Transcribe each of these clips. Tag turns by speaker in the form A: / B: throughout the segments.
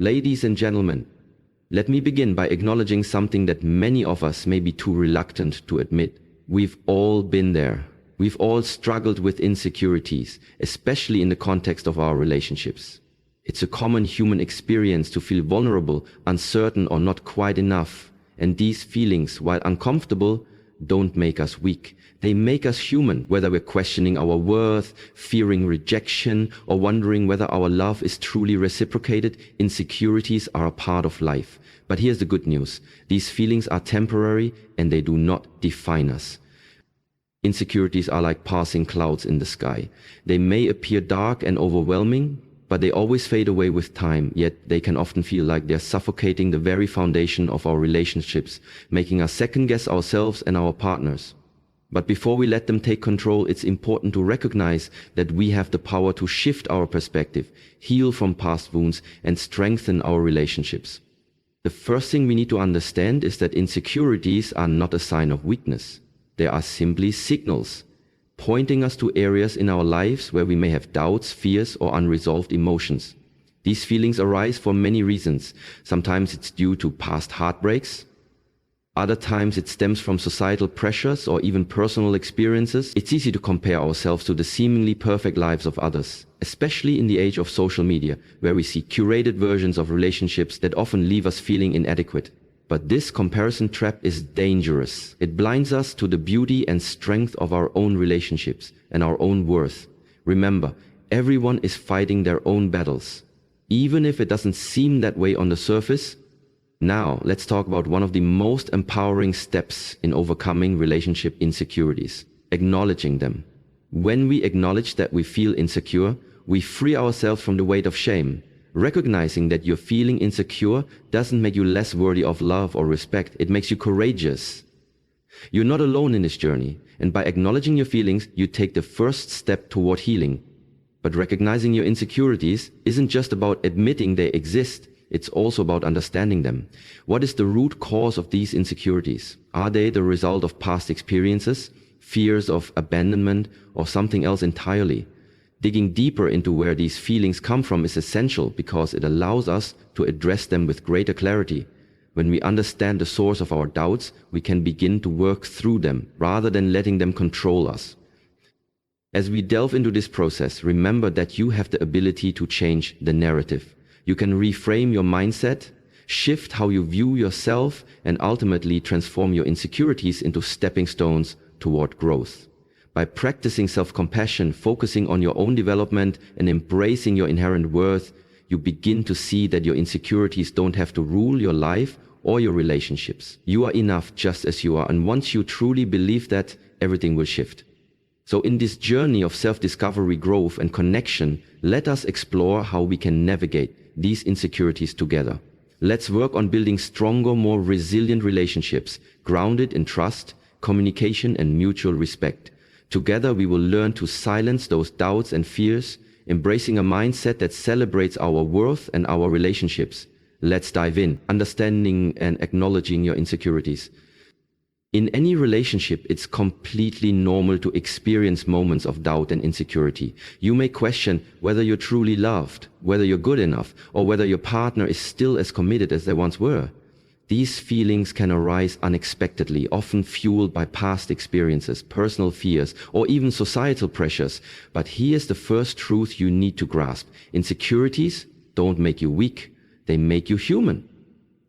A: Ladies and gentlemen, let me begin by acknowledging something that many of us may be too reluctant to admit. We've all been there. We've all struggled with insecurities, especially in the context of our relationships. It's a common human experience to feel vulnerable, uncertain, or not quite enough. And these feelings, while uncomfortable, don't make us weak. They make us human, whether we're questioning our worth, fearing rejection, or wondering whether our love is truly reciprocated. Insecurities are a part of life. But here's the good news. These feelings are temporary and they do not define us. Insecurities are like passing clouds in the sky. They may appear dark and overwhelming, but they always fade away with time, yet they can often feel like they're suffocating the very foundation of our relationships, making us second-guess ourselves and our partners. But before we let them take control, it's important to recognize that we have the power to shift our perspective, heal from past wounds, and strengthen our relationships. The first thing we need to understand is that insecurities are not a sign of weakness. They are simply signals, pointing us to areas in our lives where we may have doubts, fears, or unresolved emotions. These feelings arise for many reasons. Sometimes it's due to past heartbreaks. Other times it stems from societal pressures or even personal experiences. It's easy to compare ourselves to the seemingly perfect lives of others, especially in the age of social media, where we see curated versions of relationships that often leave us feeling inadequate. But this comparison trap is dangerous. It blinds us to the beauty and strength of our own relationships and our own worth. Remember, everyone is fighting their own battles, even if it doesn't seem that way on the surface. Now, let's talk about one of the most empowering steps in overcoming relationship insecurities: acknowledging them. When we acknowledge that we feel insecure, we free ourselves from the weight of shame. Recognizing that you're feeling insecure doesn't make you less worthy of love or respect. It makes you courageous. You're not alone in this journey, and by acknowledging your feelings, you take the first step toward healing. But recognizing your insecurities isn't just about admitting they exist. It's also about understanding them. What is the root cause of these insecurities? Are they the result of past experiences, fears of abandonment, or something else entirely? Digging deeper into where these feelings come from is essential because it allows us to address them with greater clarity. When we understand the source of our doubts, we can begin to work through them rather than letting them control us. As we delve into this process, remember that you have the ability to change the narrative. You can reframe your mindset, shift how you view yourself, and ultimately transform your insecurities into stepping stones toward growth. By practicing self-compassion, focusing on your own development, and embracing your inherent worth, you begin to see that your insecurities don't have to rule your life or your relationships. You are enough just as you are, and once you truly believe that, everything will shift. So in this journey of self-discovery, growth, and connection, let us explore how we can navigate these insecurities together. Let's work on building stronger, more resilient relationships, grounded in trust, communication, and mutual respect. Together we will learn to silence those doubts and fears, embracing a mindset that celebrates our worth and our relationships. Let's dive in, understanding and acknowledging your insecurities. In any relationship, it's completely normal to experience moments of doubt and insecurity. You may question whether you're truly loved, whether you're good enough, or whether your partner is still as committed as they once were. These feelings can arise unexpectedly, often fueled by past experiences, personal fears, or even societal pressures. But here's the first truth you need to grasp. Insecurities don't make you weak, they make you human.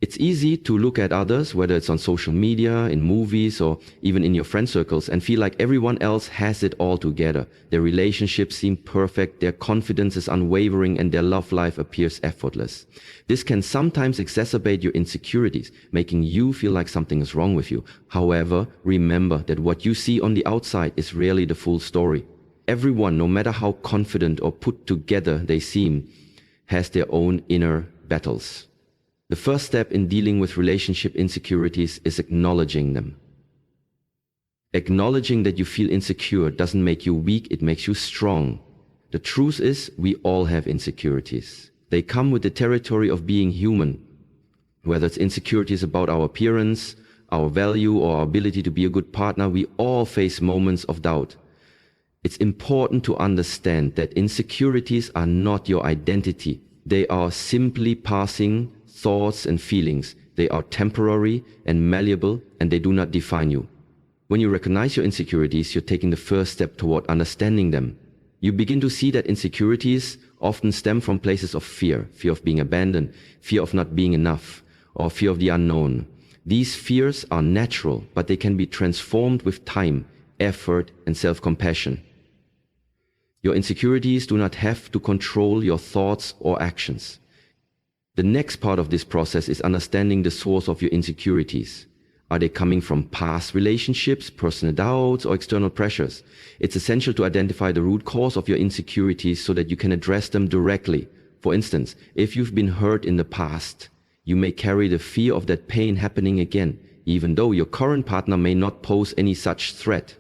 A: It's easy to look at others, whether it's on social media, in movies, or even in your friend circles, and feel like everyone else has it all together. Their relationships seem perfect, their confidence is unwavering, and their love life appears effortless. This can sometimes exacerbate your insecurities, making you feel like something is wrong with you. However, remember that what you see on the outside is rarely the full story. Everyone, no matter how confident or put together they seem, has their own inner battles. The first step in dealing with relationship insecurities is acknowledging them. Acknowledging that you feel insecure doesn't make you weak, it makes you strong. The truth is, we all have insecurities. They come with the territory of being human. Whether it's insecurities about our appearance, our value, or our ability to be a good partner, we all face moments of doubt. It's important to understand that insecurities are not your identity. They are simply passing thoughts and feelings. They are temporary and malleable, and they do not define you. When you recognize your insecurities, you're taking the first step toward understanding them. You begin to see that insecurities often stem from places of fear of being abandoned, fear of not being enough, or fear of the unknown. These fears are natural, but they can be transformed with time, effort, and self-compassion. Your insecurities do not have to control your thoughts or actions. The next part of this process is understanding the source of your insecurities. Are they coming from past relationships, personal doubts, or external pressures? It's essential to identify the root cause of your insecurities so that you can address them directly. For instance, if you've been hurt in the past, you may carry the fear of that pain happening again, even though your current partner may not pose any such threat.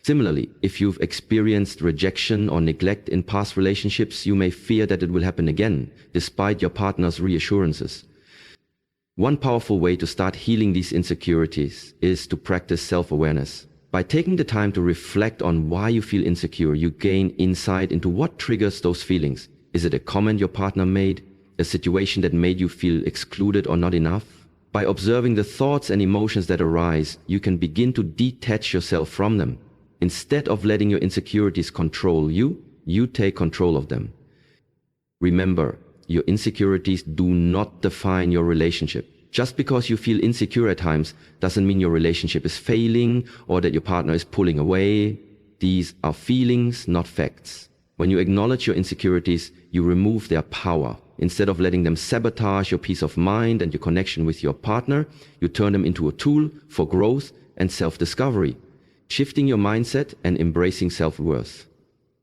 A: Similarly, if you've experienced rejection or neglect in past relationships, you may fear that it will happen again, despite your partner's reassurances. One powerful way to start healing these insecurities is to practice self-awareness. By taking the time to reflect on why you feel insecure, you gain insight into what triggers those feelings. Is it a comment your partner made? A situation that made you feel excluded or not enough? By observing the thoughts and emotions that arise, you can begin to detach yourself from them. Instead of letting your insecurities control you, you take control of them. Remember, your insecurities do not define your relationship. Just because you feel insecure at times doesn't mean your relationship is failing or that your partner is pulling away. These are feelings, not facts. When you acknowledge your insecurities, you remove their power. Instead of letting them sabotage your peace of mind and your connection with your partner, you turn them into a tool for growth and self-discovery, shifting your mindset and embracing self-worth.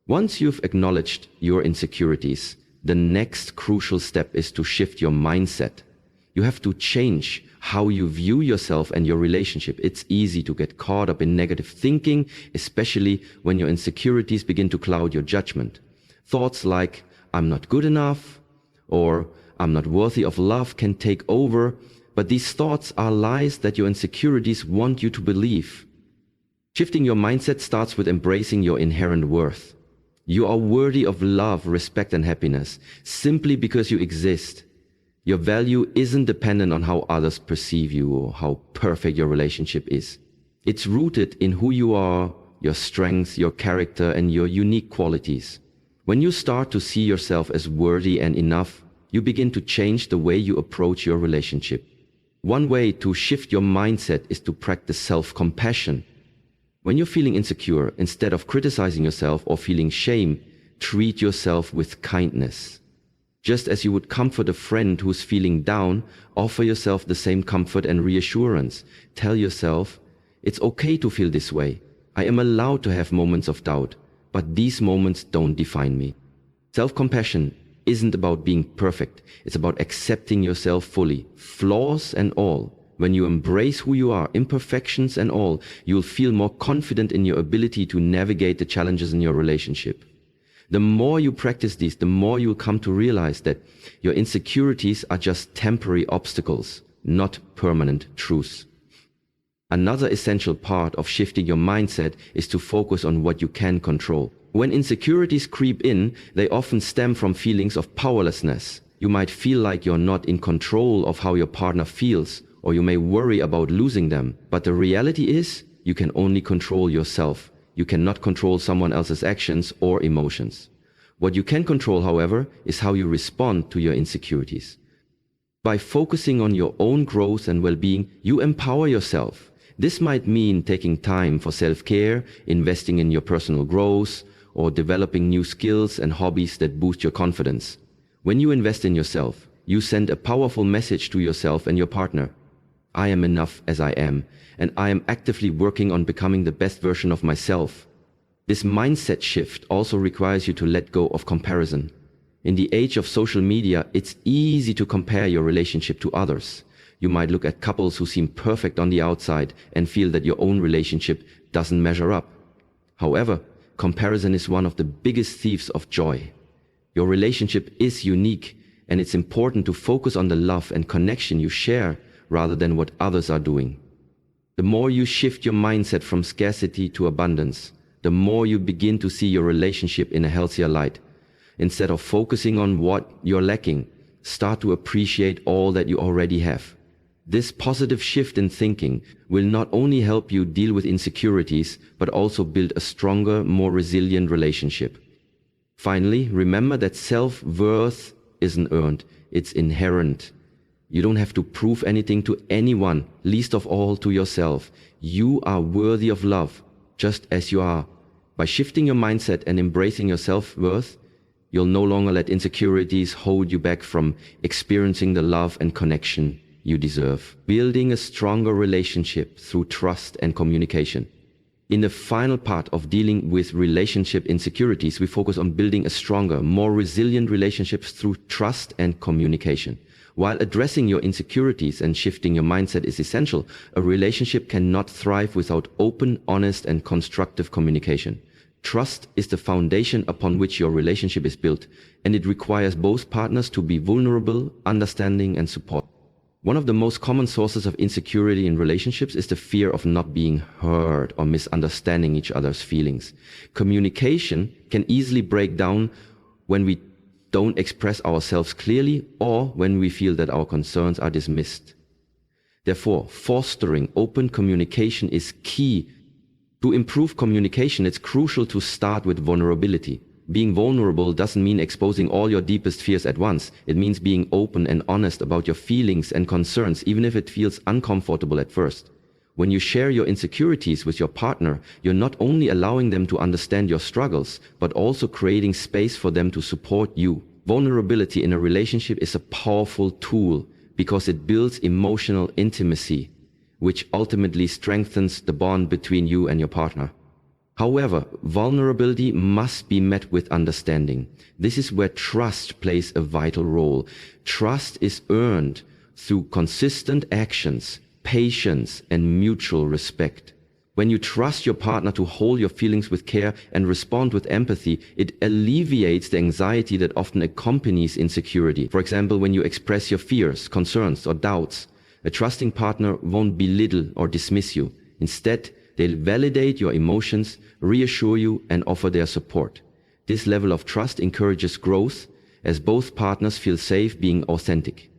A: Once you've acknowledged your insecurities, the next crucial step is to shift your mindset. You have to change how you view yourself and your relationship. It's easy to get caught up in negative thinking, especially when your insecurities begin to cloud your judgment. Thoughts like, I'm not good enough, or I'm not worthy of love can take over, but these thoughts are lies that your insecurities want you to believe. Shifting your mindset starts with embracing your inherent worth. You are worthy of love, respect, and happiness simply because you exist. Your value isn't dependent on how others perceive you or how perfect your relationship is. It's rooted in who you are, your strengths, your character, and your unique qualities. When you start to see yourself as worthy and enough, you begin to change the way you approach your relationship. One way to shift your mindset is to practice self-compassion. When you're feeling insecure, instead of criticizing yourself or feeling shame, treat yourself with kindness. Just as you would comfort a friend who's feeling down, offer yourself the same comfort and reassurance. Tell yourself, it's okay to feel this way. I am allowed to have moments of doubt, but these moments don't define me. Self-compassion isn't about being perfect. It's about accepting yourself fully, flaws and all. When you embrace who you are, imperfections and all, you'll feel more confident in your ability to navigate the challenges in your relationship. The more you practice these, the more you'll come to realize that your insecurities are just temporary obstacles, not permanent truths. Another essential part of shifting your mindset is to focus on what you can control. When insecurities creep in, they often stem from feelings of powerlessness. You might feel like you're not in control of how your partner feels, or you may worry about losing them. But the reality is, you can only control yourself. You cannot control someone else's actions or emotions. What you can control, however, is how you respond to your insecurities. By focusing on your own growth and well-being, you empower yourself. This might mean taking time for self-care, investing in your personal growth, or developing new skills and hobbies that boost your confidence. When you invest in yourself, you send a powerful message to yourself and your partner. I am enough as I am, and I am actively working on becoming the best version of myself. This mindset shift also requires you to let go of comparison. In the age of social media, it's easy to compare your relationship to others. You might look at couples who seem perfect on the outside and feel that your own relationship doesn't measure up. However, comparison is one of the biggest thieves of joy. Your relationship is unique, and it's important to focus on the love and connection you share rather than what others are doing. The more you shift your mindset from scarcity to abundance, the more you begin to see your relationship in a healthier light. Instead of focusing on what you're lacking, start to appreciate all that you already have. This positive shift in thinking will not only help you deal with insecurities, but also build a stronger, more resilient relationship. Finally, remember that self-worth isn't earned, it's inherent. You don't have to prove anything to anyone, least of all to yourself. You are worthy of love, just as you are. By shifting your mindset and embracing your self-worth, you'll no longer let insecurities hold you back from experiencing the love and connection you deserve. Building a stronger relationship through trust and communication. In the final part of dealing with relationship insecurities, we focus on building a stronger, more resilient relationships through trust and communication. While addressing your insecurities and shifting your mindset is essential, a relationship cannot thrive without open, honest, and constructive communication. Trust is the foundation upon which your relationship is built, and it requires both partners to be vulnerable, understanding, and supportive. One of the most common sources of insecurity in relationships is the fear of not being heard or misunderstanding each other's feelings. Communication can easily break down when we don't express ourselves clearly or when we feel that our concerns are dismissed. Therefore, fostering open communication is key. To improve communication, it's crucial to start with vulnerability. Being vulnerable doesn't mean exposing all your deepest fears at once. It means being open and honest about your feelings and concerns, even if it feels uncomfortable at first. When you share your insecurities with your partner, you're not only allowing them to understand your struggles, but also creating space for them to support you. Vulnerability in a relationship is a powerful tool because it builds emotional intimacy, which ultimately strengthens the bond between you and your partner. However, vulnerability must be met with understanding. This is where trust plays a vital role. Trust is earned through consistent actions, patience, and mutual respect. When you trust your partner to hold your feelings with care and respond with empathy, it alleviates the anxiety that often accompanies insecurity. For example, when you express your fears, concerns, or doubts, a trusting partner won't belittle or dismiss you. Instead, they'll validate your emotions, reassure you, and offer their support. This level of trust encourages growth as both partners feel safe being authentic.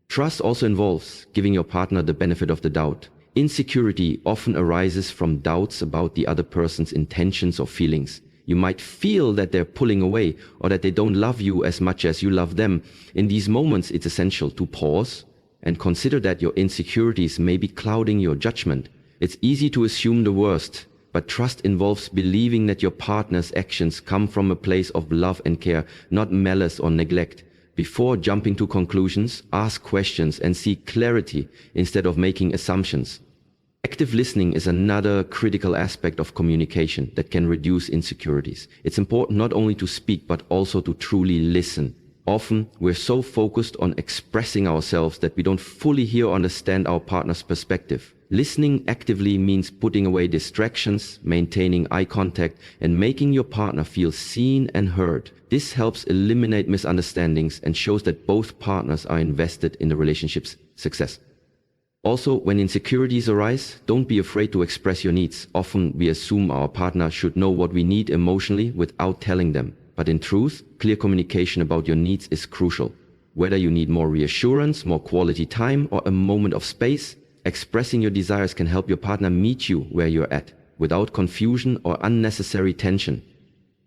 A: Trust also involves giving your partner the benefit of the doubt. Insecurity often arises from doubts about the other person's intentions or feelings. You might feel that they're pulling away or that they don't love you as much as you love them. In these moments, it's essential to pause and consider that your insecurities may be clouding your judgment. It's easy to assume the worst, but trust involves believing that your partner's actions come from a place of love and care, not malice or neglect. Before jumping to conclusions, ask questions and seek clarity instead of making assumptions. Active listening is another critical aspect of communication that can reduce insecurities. It's important not only to speak, but also to truly listen. Often, we're so focused on expressing ourselves that we don't fully hear or understand our partner's perspective. Listening actively means putting away distractions, maintaining eye contact, and making your partner feel seen and heard. This helps eliminate misunderstandings and shows that both partners are invested in the relationship's success. Also, when insecurities arise, don't be afraid to express your needs. Often, we assume our partner should know what we need emotionally without telling them. But in truth, clear communication about your needs is crucial. Whether you need more reassurance, more quality time, or a moment of space, expressing your desires can help your partner meet you where you're at, without confusion or unnecessary tension.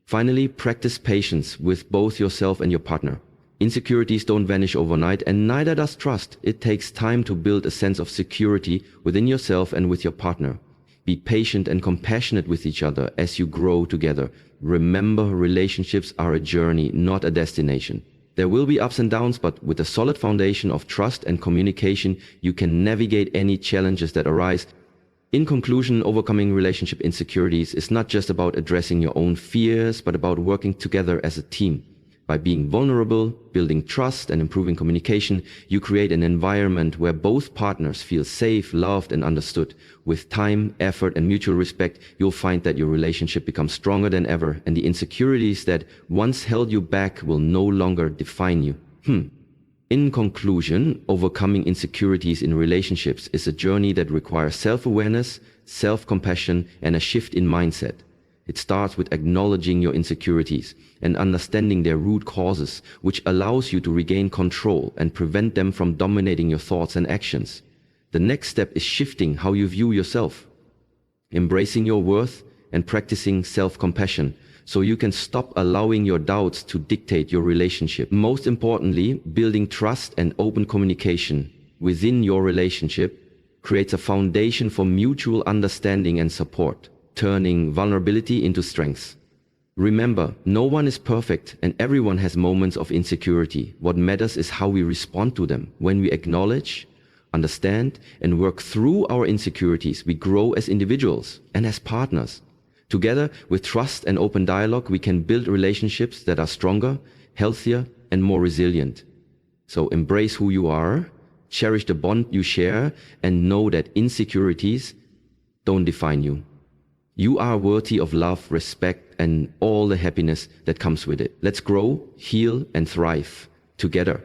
A: Finally, practice patience with both yourself and your partner. Insecurities don't vanish overnight, and neither does trust. It takes time to build a sense of security within yourself and with your partner. Be patient and compassionate with each other as you grow together. Remember, relationships are a journey, not a destination. There will be ups and downs, but with a solid foundation of trust and communication, you can navigate any challenges that arise. In conclusion, overcoming relationship insecurities is not just about addressing your own fears, but about working together as a team. By being vulnerable, building trust, and improving communication, you create an environment where both partners feel safe, loved, and understood. With time, effort, and mutual respect, you'll find that your relationship becomes stronger than ever, and the insecurities that once held you back will no longer define you. In conclusion, overcoming insecurities in relationships is a journey that requires self-awareness, self-compassion, and a shift in mindset. It starts with acknowledging your insecurities and understanding their root causes, which allows you to regain control and prevent them from dominating your thoughts and actions. The next step is shifting how you view yourself, embracing your worth and practicing self-compassion so you can stop allowing your doubts to dictate your relationship. Most importantly, building trust and open communication within your relationship creates a foundation for mutual understanding and support, turning vulnerability into strength. Remember, no one is perfect and everyone has moments of insecurity. What matters is how we respond to them. When we acknowledge, understand, and work through our insecurities, we grow as individuals and as partners. Together, with trust and open dialogue, we can build relationships that are stronger, healthier, and more resilient. So embrace who you are, cherish the bond you share, and know that insecurities don't define you. You are worthy of love, respect, and all the happiness that comes with it. Let's grow, heal, and thrive together.